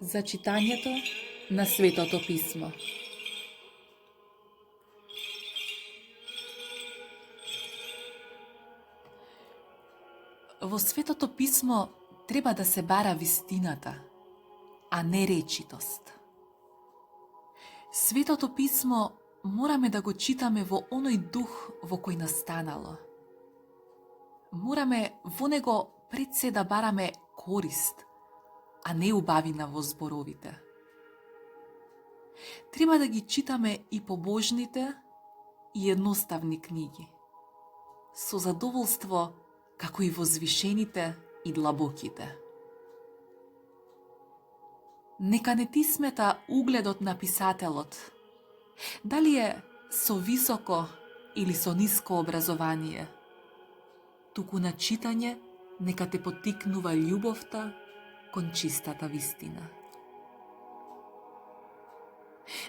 за читањето на Светото Писмо. Во Светото Писмо треба да се бара вистината, а не речитост. Светото Писмо мораме да го читаме во оној дух во кој настанало. Мораме во него пред се да бараме корист, а не убавина во зборовите. Треба да ги читаме и побожните и едноставни книги, со задоволство како и возвишените и длабоките. Нека не ти смета угледот на писателот, дали е со високо или со ниско образование, туку на читање нека те поттикнува љубовта кон чистата вистина.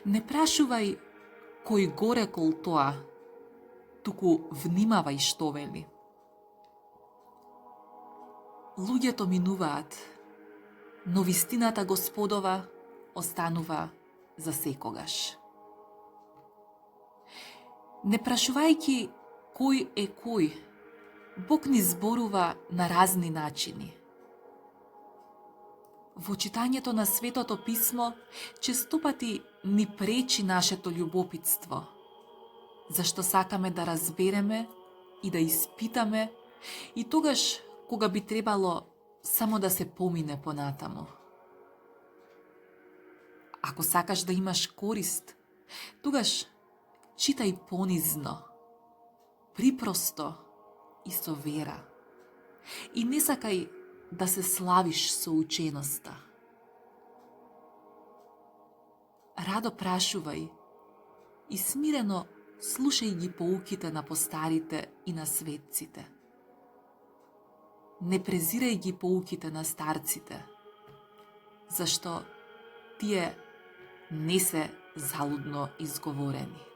Не прашувај кој го рекол тоа, туку внимавај што вели. Луѓето минуваат, но вистината Господова останува за секогаш. Не прашувајќи кој е кој, Бог ни зборува на разни начини. Во читањето на Светото Писмо честопати ни пречи нашето љубопитство, зашто сакаме да разбереме и да испитаме, и тогаш кога би требало само да се помине понатаму. Ако сакаш да имаш корист, тогаш читај понизно, припросто и со вера. И не сакај да се славиш со ученоста. Радо прашувај и смирено слушај ги поуките на постарите и на светците. Не презирај ги поуките на старците, зашто тие не се залудно изговорени.